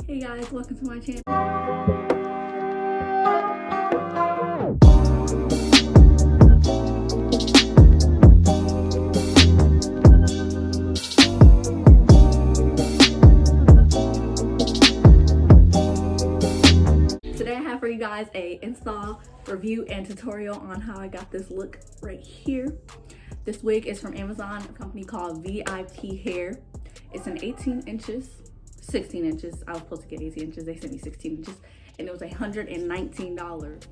Hey guys, welcome to my channel. Today I have for you guys a install, review, and tutorial on how I got this look right here. This wig is from Amazon, a company called VIP Hair. It's an 16 inches. I was supposed to get 18 inches. They sent me 16 inches and it was $119.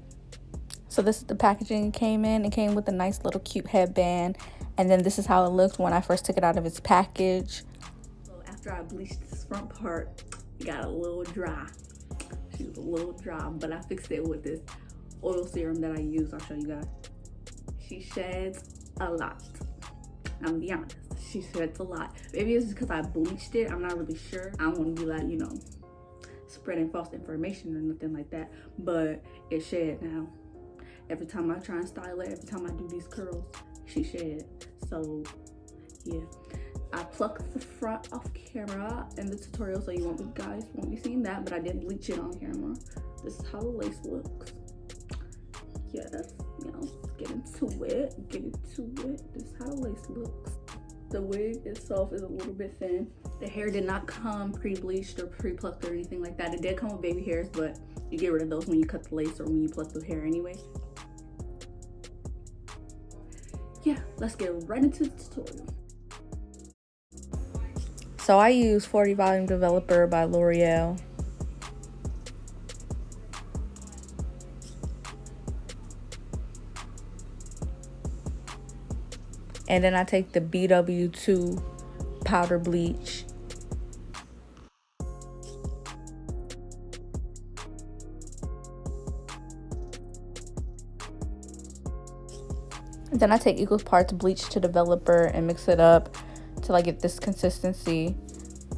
So this is the packaging it came in. It came with a nice little cute headband. And then this is how it looked when I first took it out of its package. So after I bleached this front part, it got a little dry. She was a little dry, but I fixed it with this oil serum that I use. I'll show you guys. She sheds a lot. I'm gonna be honest. She sheds a lot. Maybe it's because I bleached it. I'm not really sure. I don't want to be like, you know, spreading false information or nothing like that. But it shed now. Every time I try and style it, every time I do these curls, she shed. So yeah. I plucked the front off camera in the tutorial, so you guys won't be seeing that, but I did bleach it on camera. This is how the lace looks. Yes, you know, get into it. This is how the lace looks. The wig itself is a little bit thin. The hair did not come pre-bleached or pre-plucked or anything like that. It did come with baby hairs, but you get rid of those when you cut the lace or when you pluck the hair anyway. Yeah, let's get right into the tutorial. So I use 40 Volume Developer by L'Oreal. And then I take the BW2 powder bleach. And then I take equal parts bleach to developer and mix it up till I get this consistency.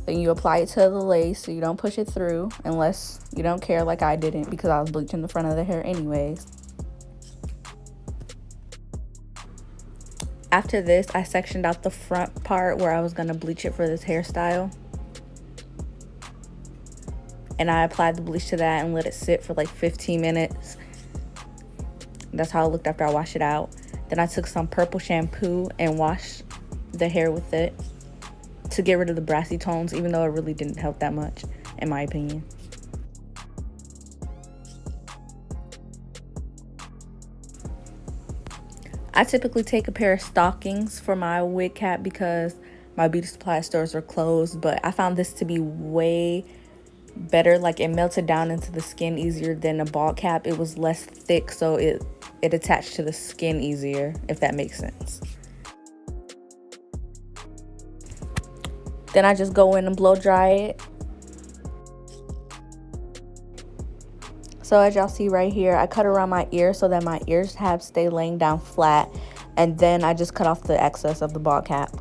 Then you apply it to the lace so you don't push it through unless you don't care, like I didn't, because I was bleaching the front of the hair anyways. After this, I sectioned out the front part where I was going to bleach it for this hairstyle. And I applied the bleach to that and let it sit for like 15 minutes. That's how it looked after I washed it out. Then I took some purple shampoo and washed the hair with it to get rid of the brassy tones, even though it really didn't help that much, in my opinion. I typically take a pair of stockings for my wig cap because my beauty supply stores are closed, but I found this to be way better. Like, it melted down into the skin easier than a ball cap. It was less thick, so it attached to the skin easier, if that makes sense. Then I just go in and blow dry it. So as y'all see right here, I cut around my ear so that my ear tabs stay laying down flat. And then I just cut off the excess of the ball cap.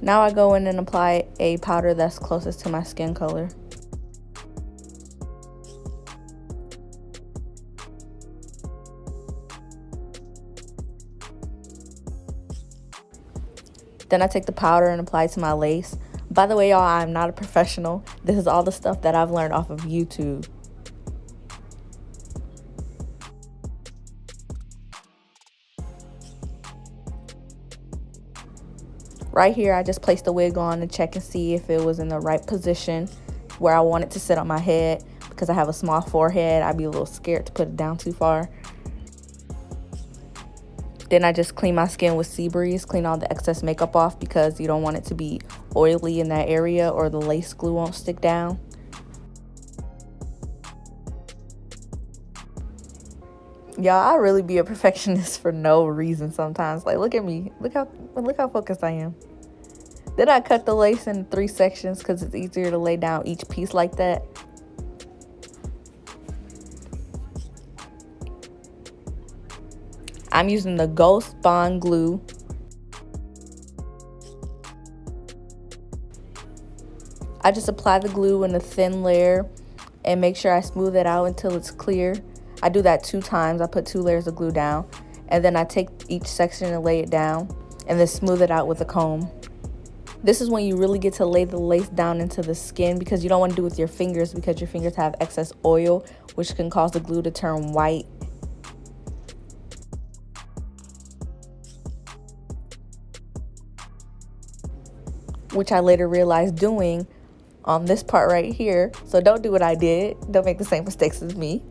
Now I go in and apply a powder that's closest to my skin color. Then I take the powder and apply it to my lace. By the way, y'all, I'm not a professional. This is all the stuff that I've learned off of YouTube. Right here, I just placed the wig on to check and see if it was in the right position where I want it to sit on my head. Because I have a small forehead, I'd be a little scared to put it down too far. Then I just clean my skin with Sea Breeze, clean all the excess makeup off because you don't want it to be oily in that area or the lace glue won't stick down. Y'all, I really be a perfectionist for no reason sometimes. Like, look at me. Look how focused I am. Then I cut the lace in 3 sections because it's easier to lay down each piece like that. I'm using the Ghost Bond glue. I just apply the glue in a thin layer and make sure I smooth it out until it's clear. I do that 2 times. I put 2 layers of glue down, and then I take each section and lay it down and then smooth it out with a comb. This is when you really get to lay the lace down into the skin, because you don't want to do it with your fingers, because your fingers have excess oil, which can cause the glue to turn white. Which I later realized doing on this part right here. So don't do what I did. Don't make the same mistakes as me.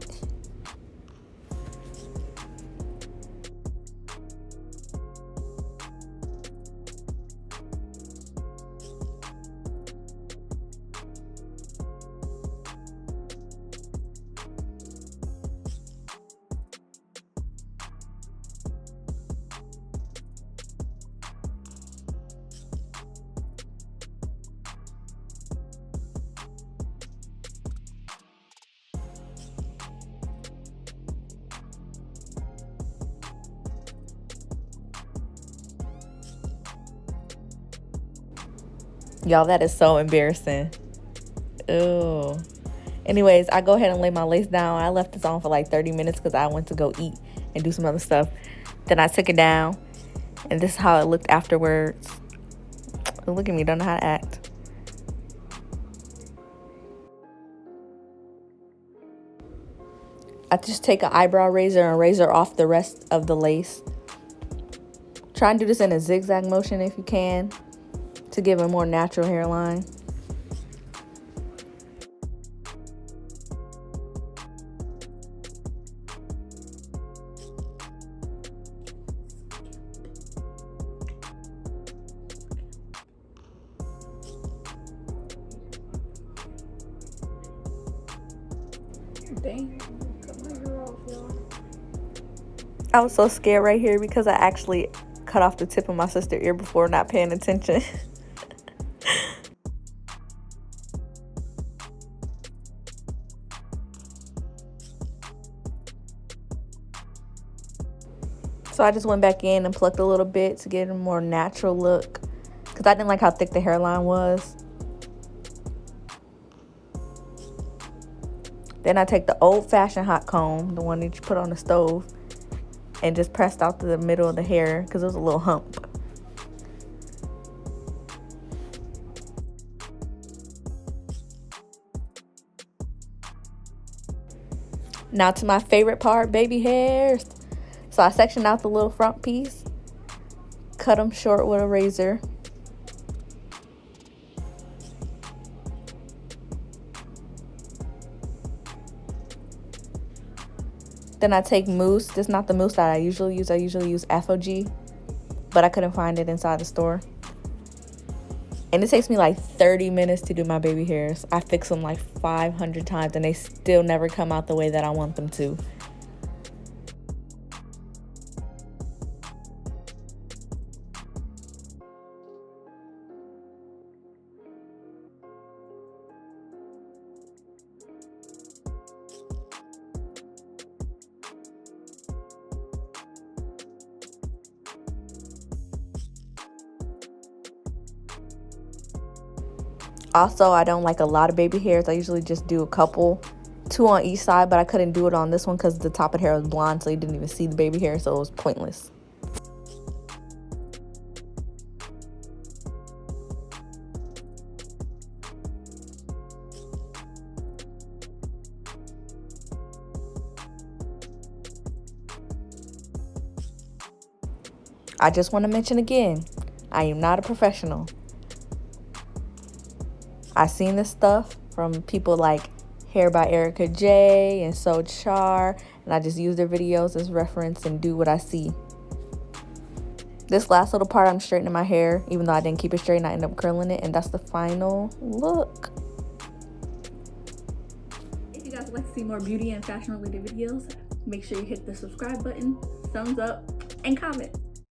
Y'all, that is so embarrassing. Ew. Anyways, I go ahead and lay my lace down. I left this on for like 30 minutes because I went to go eat and do some other stuff. Then I took it down, and this is how it looked afterwards. Look at me, don't know how to act. I just take an eyebrow razor and razor off the rest of the lace. Try and do this in a zigzag motion if you can, to give a more natural hairline. Dang, cut my hair off, y'all. I was so scared right here because I actually cut off the tip of my sister's ear before not paying attention. So I just went back in and plucked a little bit to get a more natural look, because I didn't like how thick the hairline was. Then I take the old-fashioned hot comb, the one that you put on the stove, and just pressed out the middle of the hair because it was a little hump. Now to my favorite part, baby hairs. So I sectioned out the little front piece, cut them short with a razor. Then I take mousse. This is not the mousse that I usually use. I usually use FOG, but I couldn't find it inside the store. And it takes me like 30 minutes to do my baby hairs. I fix them like 500 times and they still never come out the way that I want them to. Also, I don't like a lot of baby hairs. I usually just do a couple, 2 on each side, but I couldn't do it on this one because the top of the hair was blonde, so you didn't even see the baby hair, so it was pointless. I just want to mention again, I am not a professional. I've seen this stuff from people like Hair by Erica J and So Char, and I just use their videos as reference and do what I see. This last little part, I'm straightening my hair, even though I didn't keep it straight and I ended up curling it, and that's the final look. If you guys would like to see more beauty and fashion related videos, make sure you hit the subscribe button, thumbs up, and comment.